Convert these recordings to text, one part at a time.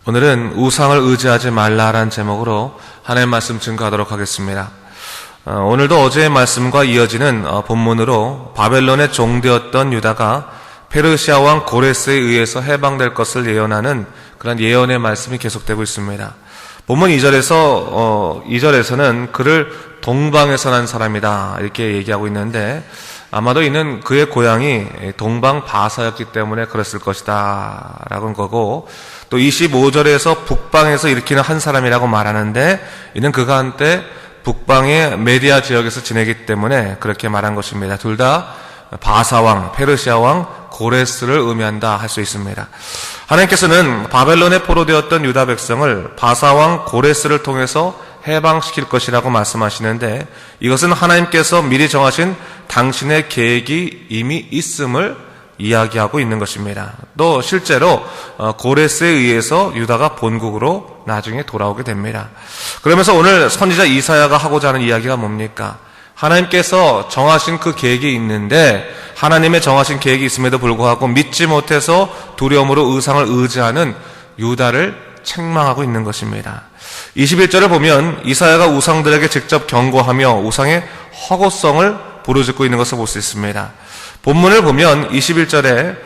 오늘은 우상을 의지하지 말라라는 제목으로 하나님의 말씀 증거하도록 하겠습니다. 오늘도 어제의 말씀과 이어지는 본문으로 바벨론의 종되었던 유다가 페르시아 왕 고레스에 의해서 해방될 것을 예언하는 그런 예언의 말씀이 계속되고 있습니다. 본문 2절에서는 그를 동방에서 난 사람이다 이렇게 얘기하고 있는데, 아마도 이는 그의 고향이 동방 바사였기 때문에 그랬을 것이다 라는 거고, 또 25절에서 북방에서 일으키는 한 사람이라고 말하는데, 이는 그가 한때 북방의 메디아 지역에서 지내기 때문에 그렇게 말한 것입니다. 둘 다 바사왕, 페르시아 왕 고레스를 의미한다 할 수 있습니다. 하나님께서는 바벨론에 포로되었던 유다 백성을 바사왕 고레스를 통해서 해방시킬 것이라고 말씀하시는데, 이것은 하나님께서 미리 정하신 당신의 계획이 이미 있음을 이야기하고 있는 것입니다. 또 실제로 고레스에 의해서 유다가 본국으로 나중에 돌아오게 됩니다. 그러면서 오늘 선지자 이사야가 하고자 하는 이야기가 뭡니까? 하나님께서 정하신 그 계획이 있는데, 하나님의 정하신 계획이 있음에도 불구하고 믿지 못해서 두려움으로 우상을 의지하는 유다를 책망하고 있는 것입니다. 21절을 보면 이사야가 우상들에게 직접 경고하며 우상의 허구성을 부르짖고 있는 것을 볼 수 있습니다. 본문을 보면 21절에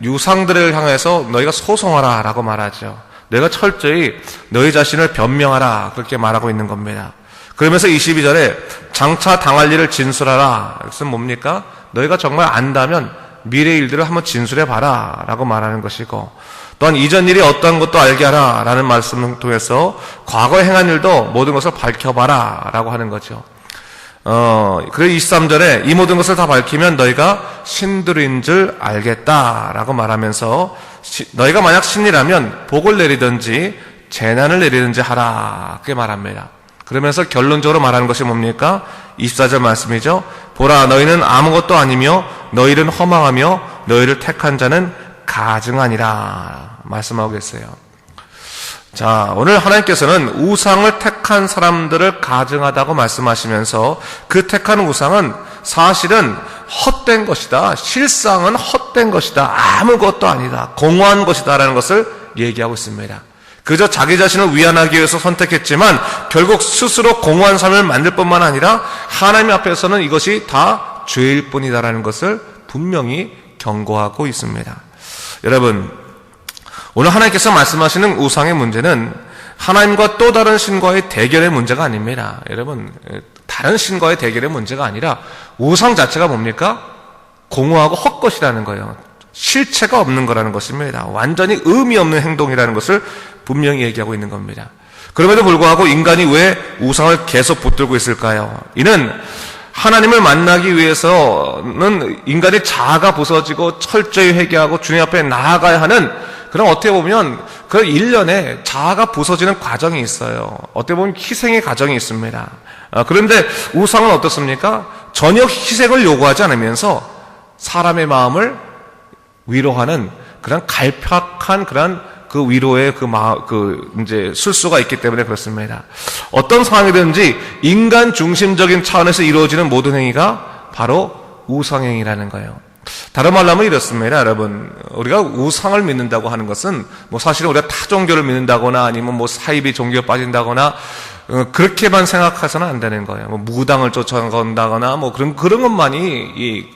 우상들을 향해서 너희가 소송하라 라고 말하죠. 너희가 철저히 너희 자신을 변명하라 그렇게 말하고 있는 겁니다. 그러면서 22절에 장차 당할 일을 진술하라. 이것은 뭡니까? 너희가 정말 안다면 미래의 일들을 한번 진술해봐라 라고 말하는 것이고, 또한 이전 일이 어떠한 것도 알게 하라 라는 말씀을 통해서 과거에 행한 일도 모든 것을 밝혀봐라 라고 하는 거죠. 그리고 23절에 이 모든 것을 다 밝히면 너희가 신들인 줄 알겠다 라고 말하면서, 너희가 만약 신이라면 복을 내리든지 재난을 내리든지 하라 그렇게 말합니다. 그러면서 결론적으로 말하는 것이 뭡니까? 24절 말씀이죠. 보라, 너희는 아무것도 아니며 너희는 허망하며 너희를 택한 자는 가증하니라 말씀하고 계세요. 자, 오늘 하나님께서는 우상을 택한 사람들을 가증하다고 말씀하시면서, 그 택한 우상은 사실은 헛된 것이다, 실상은 헛된 것이다, 아무것도 아니다, 공허한 것이다 라는 것을 얘기하고 있습니다. 그저 자기 자신을 위안하기 위해서 선택했지만 결국 스스로 공허한 삶을 만들 뿐만 아니라 하나님 앞에서는 이것이 다 죄일 뿐이다라는 것을 분명히 경고하고 있습니다. 여러분, 오늘 하나님께서 말씀하시는 우상의 문제는 하나님과 또 다른 신과의 대결의 문제가 아닙니다. 여러분, 다른 신과의 대결의 문제가 아니라 우상 자체가 뭡니까? 공허하고 헛것이라는 거예요. 실체가 없는 거라는 것입니다. 완전히 의미 없는 행동이라는 것을 분명히 얘기하고 있는 겁니다. 그럼에도 불구하고 인간이 왜 우상을 계속 붙들고 있을까요? 이는 하나님을 만나기 위해서는 인간의 자아가 부서지고 철저히 회개하고 주님 앞에 나아가야 하는, 그런 어떻게 보면 그 일련의 자아가 부서지는 과정이 있어요. 어떻게 보면 희생의 과정이 있습니다. 그런데 우상은 어떻습니까? 전혀 희생을 요구하지 않으면서 사람의 마음을 위로하는 그런 갈팍한 그런 그 위로의 이제 술수가 있기 때문에 그렇습니다. 어떤 상황이든지 인간 중심적인 차원에서 이루어지는 모든 행위가 바로 우상행위라는 거예요. 다른 말로 하면 이렇습니다. 여러분, 우리가 우상을 믿는다고 하는 것은 사실은 우리가 타 종교를 믿는다거나 아니면 사이비 종교에 빠진다거나 그렇게만 생각해서는 안 되는 거예요. 무당을 쫓아간다거나 그런 것만이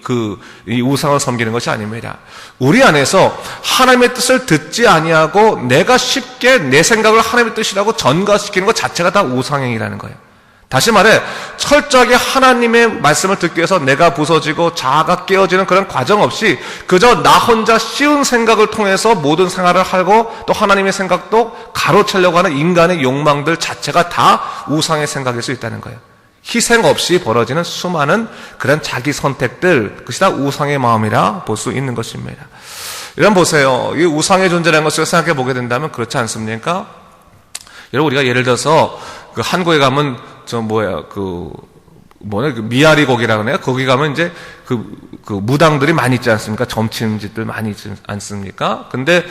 이 우상을 섬기는 것이 아닙니다. 우리 안에서 하나님의 뜻을 듣지 아니하고 내가 쉽게 내 생각을 하나님의 뜻이라고 전가시키는 것 자체가 다 우상행위라는 거예요. 다시 말해, 철저하게 하나님의 말씀을 듣기 위해서 내가 부서지고 자아가 깨어지는 그런 과정 없이 그저 나 혼자 쉬운 생각을 통해서 모든 생활을 하고 또 하나님의 생각도 가로채려고 하는 인간의 욕망들 자체가 다 우상의 생각일 수 있다는 거예요. 희생 없이 벌어지는 수많은 그런 자기 선택들, 그것이 다 우상의 마음이라 볼 수 있는 것입니다. 여러분 보세요. 이 우상의 존재라는 것을 생각해 보게 된다면 그렇지 않습니까? 여러분, 우리가 예를 들어서 한국에 가면 미아리 고기라 그러네요. 거기 가면 이제 무당들이 많이 있지 않습니까? 점치는 집들 많이 있지 않습니까? 근데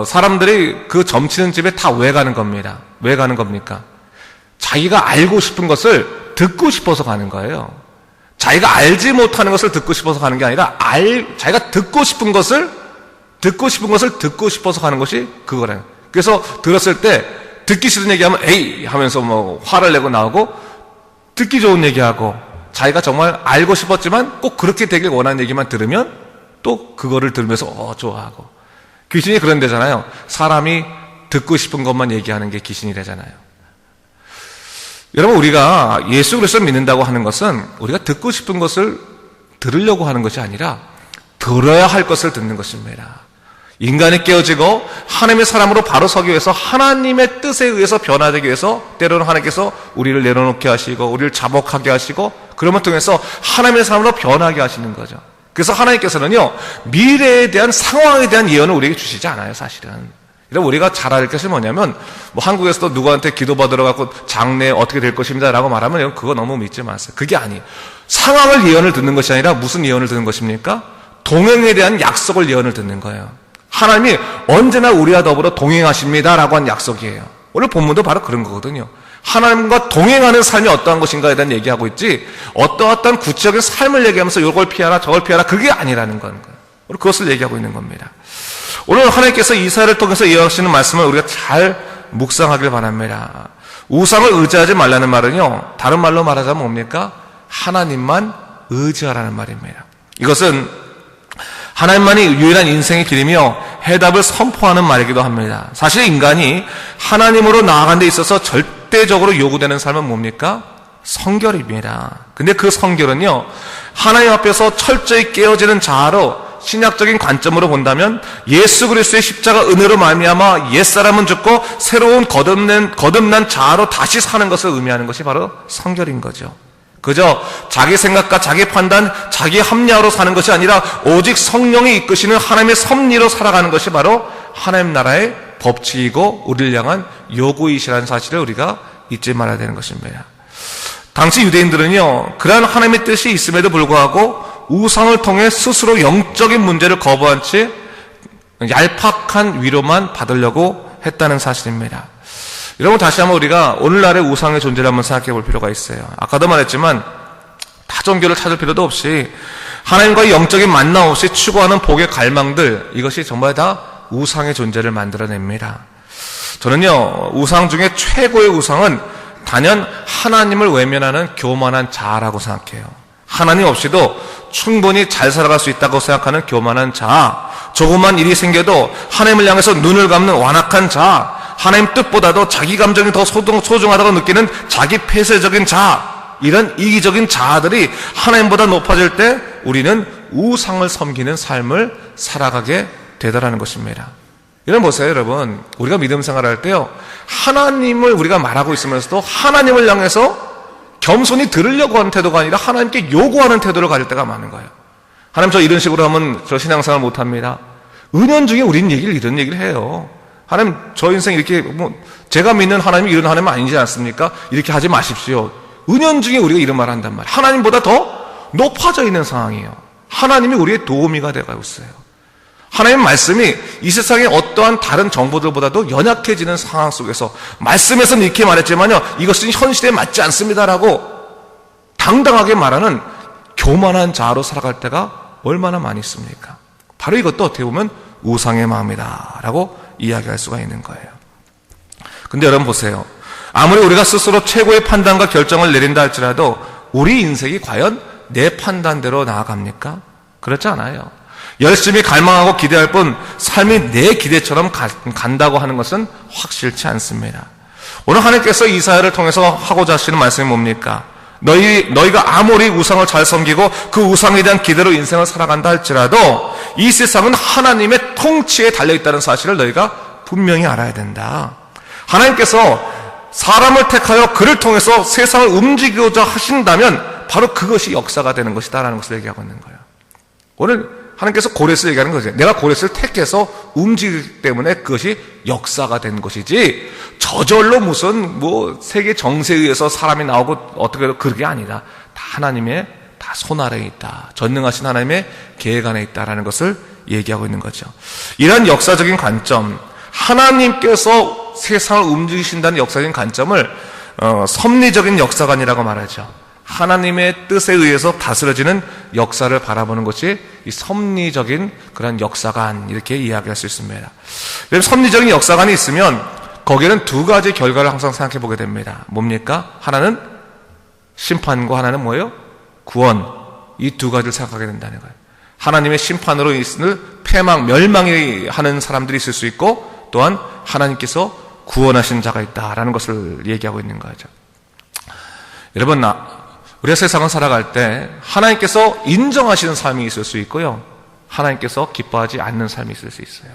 사람들이 그 점치는 집에 다 왜 가는 겁니다? 왜 가는 겁니까? 자기가 알고 싶은 것을 듣고 싶어서 가는 거예요. 자기가 알지 못하는 것을 듣고 싶어서 가는 게 아니라 자기가 듣고 싶은 것을 듣고 싶어서 가는 것이 그거라는 거예요. 그래서 들었을 때 듣기 싫은 얘기하면 에이 하면서 뭐 화를 내고 나오고, 듣기 좋은 얘기하고 자기가 정말 알고 싶었지만 꼭 그렇게 되길 원하는 얘기만 들으면 또 그거를 들으면서 좋아하고. 귀신이 그런 데잖아요. 사람이 듣고 싶은 것만 얘기하는 게 귀신이래잖아요. 여러분, 우리가 예수 그리스도를 믿는다고 하는 것은 우리가 듣고 싶은 것을 들으려고 하는 것이 아니라 들어야 할 것을 듣는 것입니다. 인간이 깨어지고 하나님의 사람으로 바로 서기 위해서 하나님의 뜻에 의해서 변화되기 위해서 때로는 하나님께서 우리를 내려놓게 하시고 우리를 자복하게 하시고 그러면 통해서 하나님의 사람으로 변하게 하시는 거죠. 그래서 하나님께서는요, 미래에 대한 상황에 대한 예언을 우리에게 주시지 않아요, 사실은. 여러분, 우리가 잘 알 것이 뭐냐면, 뭐 한국에서도 누구한테 기도받으러 가고 장래 어떻게 될 것입니다 라고 말하면 그거 너무 믿지 마세요. 그게 아니에요. 상황을 예언을 듣는 것이 아니라 무슨 예언을 듣는 것입니까? 동행에 대한 약속을 예언을 듣는 거예요. 하나님이 언제나 우리와 더불어 동행하십니다 라고 한 약속이에요. 오늘 본문도 바로 그런 거거든요. 하나님과 동행하는 삶이 어떠한 것인가에 대한 얘기하고 있지, 어떠한 구체적인 삶을 얘기하면서 이걸 피하라 저걸 피하라, 그게 아니라는 거예요. 오늘 그것을 얘기하고 있는 겁니다. 오늘 하나님께서 이사야를 통해서 예언하시는 말씀을 우리가 잘 묵상하길 바랍니다. 우상을 의지하지 말라는 말은요, 다른 말로 말하자면 뭡니까? 하나님만 의지하라는 말입니다. 이것은 하나님만이 유일한 인생의 길이며 해답을 선포하는 말이기도 합니다. 사실 인간이 하나님으로 나아가는 데 있어서 절대적으로 요구되는 삶은 뭡니까? 성결입니다. 근데 그 성결은요, 하나님 앞에서 철저히 깨어지는 자아로, 신약적인 관점으로 본다면 예수 그리스도의 십자가 은혜로 말미암아 옛사람은 죽고 새로운 거듭난 자아로 다시 사는 것을 의미하는 것이 바로 성결인 거죠. 그저 자기 생각과 자기 판단, 자기 합리화로 사는 것이 아니라 오직 성령이 이끄시는 하나님의 섭리로 살아가는 것이 바로 하나님 나라의 법칙이고 우리를 향한 요구이시라는 사실을 우리가 잊지 말아야 되는 것입니다. 당시 유대인들은요, 그러한 하나님의 뜻이 있음에도 불구하고 우상을 통해 스스로 영적인 문제를 거부한 채 얄팍한 위로만 받으려고 했다는 사실입니다. 여러분, 다시 한번 우리가 오늘날의 우상의 존재를 한번 생각해 볼 필요가 있어요. 아까도 말했지만 타 종교를 찾을 필요도 없이 하나님과의 영적인 만남 없이 추구하는 복의 갈망들, 이것이 정말 다 우상의 존재를 만들어냅니다. 저는요, 우상 중에 최고의 우상은 단연 하나님을 외면하는 교만한 자아라고 생각해요. 하나님 없이도 충분히 잘 살아갈 수 있다고 생각하는 교만한 자아, 조그만 일이 생겨도 하나님을 향해서 눈을 감는 완악한 자아, 하나님 뜻보다도 자기 감정이 더 소중하다고 느끼는 자기 폐쇄적인 자아, 이런 이기적인 자아들이 하나님보다 높아질 때 우리는 우상을 섬기는 삶을 살아가게 되더라는 것입니다. 여러분 보세요, 여러분. 우리가 믿음 생활할 때요, 하나님을 우리가 말하고 있으면서도 하나님을 향해서 겸손히 들으려고 하는 태도가 아니라 하나님께 요구하는 태도를 가질 때가 많은 거예요. 하나님, 저 이런 식으로 하면 저 신앙생활 못합니다. 은연중에 우리는 이런 얘기를 해요. 하나님, 저 인생 이렇게 제가 믿는 하나님이 이런 하나님 아니지 않습니까? 이렇게 하지 마십시오. 은연중에 우리가 이런 말을 한단 말이에요. 하나님보다 더 높아져 있는 상황이에요. 하나님이 우리의 도우미가 되고 있어요. 하나님의 말씀이 이 세상의 어떠한 다른 정보들보다도 연약해지는 상황 속에서, 말씀에서는 이렇게 말했지만요, 이것은 현실에 맞지 않습니다라고 당당하게 말하는 교만한 자아로 살아갈 때가 얼마나 많이 있습니까? 바로 이것도 어떻게 보면 우상의 마음이다 라고 이야기할 수가 있는 거예요. 근데 여러분 보세요. 아무리 우리가 스스로 최고의 판단과 결정을 내린다 할지라도 우리 인생이 과연 내 판단대로 나아갑니까? 그렇지 않아요. 열심히 갈망하고 기대할 뿐 삶이 내 기대처럼 간다고 하는 것은 확실치 않습니다. 오늘 하나님께서 이사야를 통해서 하고자 하시는 말씀이 뭡니까? 너희가 아무리 우상을 잘 섬기고 그 우상에 대한 기대로 인생을 살아간다 할지라도 이 세상은 하나님의 통치에 달려있다는 사실을 너희가 분명히 알아야 된다. 하나님께서 사람을 택하여 그를 통해서 세상을 움직이고자 하신다면 바로 그것이 역사가 되는 것이다 라는 것을 얘기하고 있는 거예요. 오늘 하나님께서 고레스를 얘기하는 거죠. 내가 고레스를 택해서 움직이기 때문에 그것이 역사가 된 것이지, 저절로 무슨 세계 정세에 의해서 사람이 나오고 어떻게 그게 아니다. 다 하나님의 다 손 아래에 있다. 전능하신 하나님의 계획 안에 있다라는 것을 얘기하고 있는 거죠. 이런 역사적인 관점, 하나님께서 세상을 움직이신다는 역사적인 관점을 섭리적인 역사관이라고 말하죠. 하나님의 뜻에 의해서 다스려지는 역사를 바라보는 것이 이 섭리적인 그런 역사관, 이렇게 이야기할 수 있습니다. 섭리적인 역사관이 있으면 거기에는 두 가지 결과를 항상 생각해 보게 됩니다. 뭡니까? 하나는 심판과 하나는 뭐예요? 구원. 이 두 가지를 생각하게 된다는 거예요. 하나님의 심판으로 있을 패망, 멸망이 하는 사람들이 있을 수 있고, 또한 하나님께서 구원하신 자가 있다라는 것을 얘기하고 있는 거죠. 여러분, 우리가 세상을 살아갈 때 하나님께서 인정하시는 삶이 있을 수 있고요, 하나님께서 기뻐하지 않는 삶이 있을 수 있어요.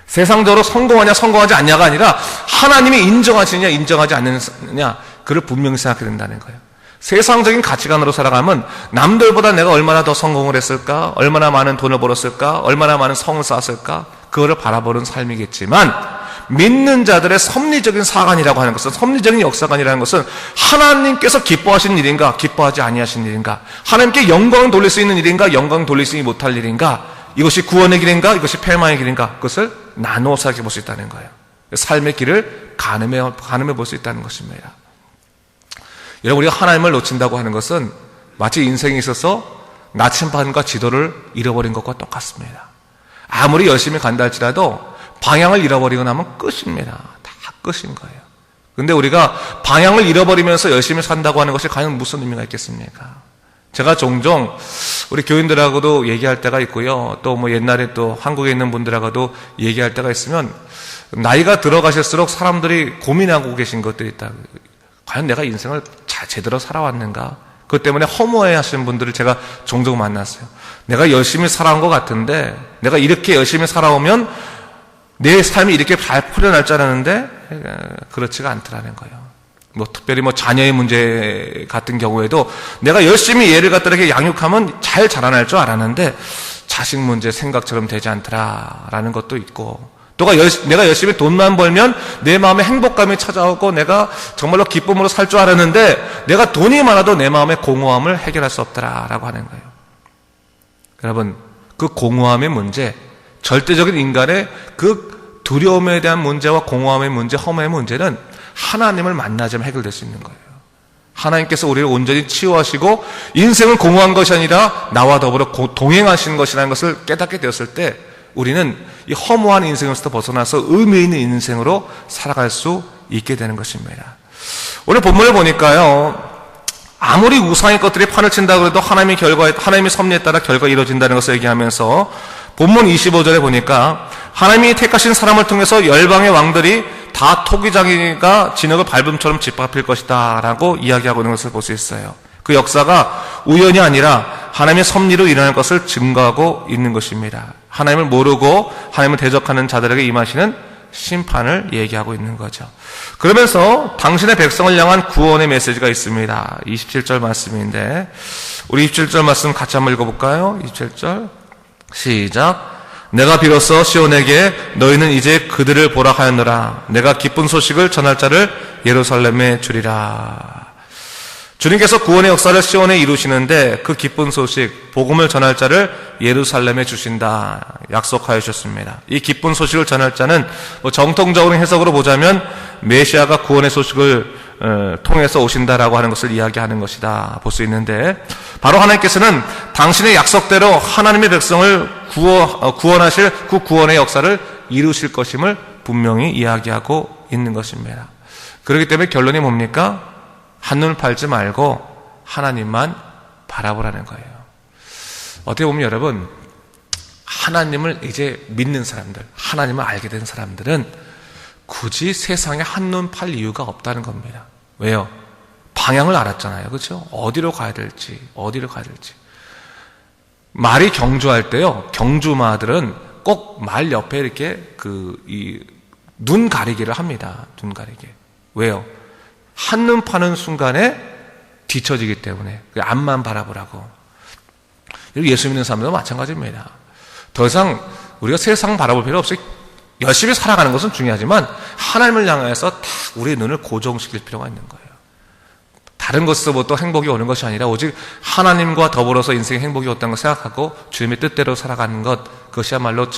세상적으로 성공하냐 성공하지 않냐가 아니라 하나님이 인정하시느냐 인정하지 않느냐, 그를 분명히 생각해야 된다는 거예요. 세상적인 가치관으로 살아가면 남들보다 내가 얼마나 더 성공을 했을까, 얼마나 많은 돈을 벌었을까, 얼마나 많은 성을 쌓았을까, 그거를 바라보는 삶이겠지만, 믿는 자들의 섭리적인 사관이라고 하는 것은, 섭리적인 역사관이라는 것은 하나님께서 기뻐하시는 일인가, 기뻐하지 아니하시는 일인가, 하나님께 영광을 돌릴 수 있는 일인가, 영광을 돌리지 못할 일인가, 이것이 구원의 길인가, 이것이 패망의 길인가, 그것을 나누어 생각해 볼 수 있다는 거예요. 삶의 길을 가늠해 볼 수 있다는 것입니다. 여러분, 우리가 하나님을 놓친다고 하는 것은 마치 인생에 있어서 나침반과 지도를 잃어버린 것과 똑같습니다. 아무리 열심히 간다 할지라도 방향을 잃어버리고 나면 끝입니다. 다 끝인 거예요. 그런데 우리가 방향을 잃어버리면서 열심히 산다고 하는 것이 과연 무슨 의미가 있겠습니까? 제가 종종 우리 교인들하고도 얘기할 때가 있고요, 또 뭐 옛날에 또 한국에 있는 분들하고도 얘기할 때가 있으면, 나이가 들어가실수록 사람들이 고민하고 계신 것들이 있다. 과연 내가 인생을 제대로 살아왔는가? 그것 때문에 허무해 하시는 분들을 제가 종종 만났어요. 내가 열심히 살아온 것 같은데, 내가 이렇게 열심히 살아오면 내 삶이 이렇게 잘 풀려날 줄 알았는데 그렇지가 않더라는 거예요. 뭐 특별히 뭐 자녀의 문제 같은 경우에도 내가 열심히 얘를 갖다 이렇게 양육하면 잘 자라날 줄 알았는데 자식 문제 생각처럼 되지 않더라라는 것도 있고, 또 내가 열심히 돈만 벌면 내 마음에 행복감이 찾아오고 내가 정말로 기쁨으로 살 줄 알았는데 내가 돈이 많아도 내 마음의 공허함을 해결할 수 없더라라고 하는 거예요. 여러분, 그 공허함의 문제, 절대적인 인간의 그 두려움에 대한 문제와 공허함의 문제, 허무의 문제는 하나님을 만나자면 해결될 수 있는 거예요. 하나님께서 우리를 온전히 치유하시고 인생은 공허한 것이 아니라 나와 더불어 동행하시는 것이라는 것을 깨닫게 되었을 때 우리는 이 허무한 인생에서 벗어나서 의미 있는 인생으로 살아갈 수 있게 되는 것입니다. 오늘 본문을 보니까요, 아무리 우상의 것들이 판을 친다고 해도 하나님의 섭리에 따라 결과가 이루어진다는 것을 얘기하면서 본문 25절에 보니까 하나님이 택하신 사람을 통해서 열방의 왕들이 다 토기장이가 진흙을 밟음처럼 짓밟힐 것이다 라고 이야기하고 있는 것을 볼 수 있어요. 그 역사가 우연이 아니라 하나님의 섭리로 일어날 것을 증거하고 있는 것입니다. 하나님을 모르고 하나님을 대적하는 자들에게 임하시는 심판을 얘기하고 있는 거죠. 그러면서 당신의 백성을 향한 구원의 메시지가 있습니다. 27절 말씀인데, 우리 27절 말씀 같이 한번 읽어볼까요? 27절 시작. 내가 비로소 시온에게 너희는 이제 그들을 보라 하였노라. 내가 기쁜 소식을 전할 자를 예루살렘에 주리라. 주님께서 구원의 역사를 시온에 이루시는데 그 기쁜 소식, 복음을 전할 자를 예루살렘에 주신다 약속하여 주셨습니다. 이 기쁜 소식을 전할 자는 정통적으로 해석으로 보자면 메시아가 구원의 소식을 통해서 오신다라고 하는 것을 이야기하는 것이다 볼 수 있는데, 바로 하나님께서는 당신의 약속대로 하나님의 백성을 구원하실 그 구원의 역사를 이루실 것임을 분명히 이야기하고 있는 것입니다. 그렇기 때문에 결론이 뭡니까? 한눈을 팔지 말고 하나님만 바라보라는 거예요. 어떻게 보면 여러분, 하나님을 이제 믿는 사람들, 하나님을 알게 된 사람들은 굳이 세상에 한눈 팔 이유가 없다는 겁니다. 왜요? 방향을 알았잖아요. 그렇죠? 어디로 가야 될지. 말이 경주할 때요, 경주마들은 꼭 말 옆에 이렇게 눈 가리기를 합니다. 눈 가리기. 왜요? 한눈 파는 순간에 뒤처지기 때문에 앞만 바라보라고. 예수 믿는 사람들도 마찬가지입니다. 더 이상 우리가 세상 바라볼 필요 없이 열심히 살아가는 것은 중요하지만 하나님을 향해서 딱 우리의 눈을 고정시킬 필요가 있는 거예요. 다른 것으로부터 행복이 오는 것이 아니라 오직 하나님과 더불어서 인생의 행복이 왔다는 걸 생각하고 주님의 뜻대로 살아가는 것, 그것이야말로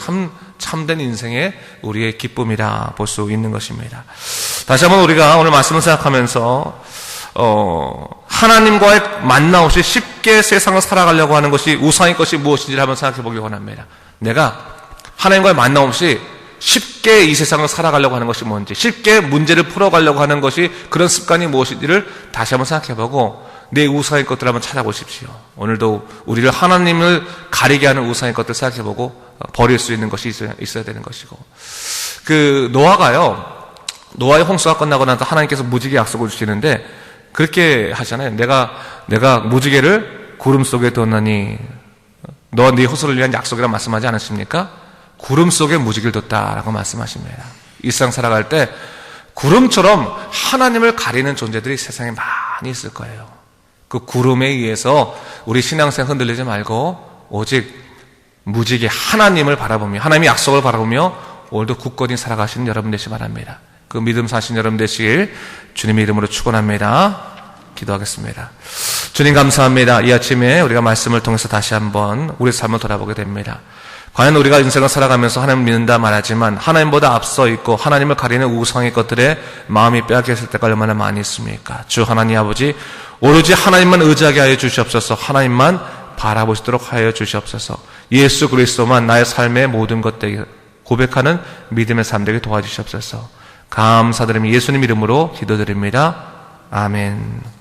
참된 인생의 우리의 기쁨이라 볼 수 있는 것입니다. 다시 한번 우리가 오늘 말씀을 생각하면서 하나님과의 만남 없이 쉽게 세상을 살아가려고 하는 것이 우상의 것이 무엇인지를 한번 생각해 보기 원합니다. 내가 하나님과의 만남 없이 쉽게 이 세상을 살아가려고 하는 것이 뭔지, 쉽게 문제를 풀어가려고 하는 것이 그런 습관이 무엇인지를 다시 한번 생각해보고 내 우상의 것들을 한번 찾아보십시오. 오늘도 우리를 하나님을 가리게 하는 우상의 것들을 생각해보고 버릴 수 있는 것이 있어야 되는 것이고, 노아의 홍수가 끝나고 나서 하나님께서 무지개 약속을 주시는데 그렇게 하잖아요. 내가 무지개를 구름 속에 뒀나니 너와 네 후손을 위한 약속이라 말씀하지 않으십니까? 구름 속에 무지개를 뒀다라고 말씀하십니다. 일상 살아갈 때 구름처럼 하나님을 가리는 존재들이 세상에 많이 있을 거예요. 그 구름에 의해서 우리 신앙생 흔들리지 말고 오직 무지개 하나님을 바라보며 하나님의 약속을 바라보며 오늘도 굳건히 살아가시는 여러분 되시기 바랍니다. 그 믿음 사신 여러분 되시길 주님의 이름으로 축원합니다. 기도하겠습니다. 주님 감사합니다. 이 아침에 우리가 말씀을 통해서 다시 한번 우리 삶을 돌아보게 됩니다. 과연 우리가 인생을 살아가면서 하나님을 믿는다 말하지만 하나님보다 앞서 있고 하나님을 가리는 우상의 것들에 마음이 빼앗겼을 때가 얼마나 많이 있습니까? 주 하나님 아버지, 오로지 하나님만 의지하게 하여 주시옵소서. 하나님만 바라보시도록 하여 주시옵소서. 예수 그리스도만 나의 삶의 모든 것 되게 고백하는 믿음의 삶 되게 도와주시옵소서. 감사드리며 예수님 이름으로 기도드립니다. 아멘.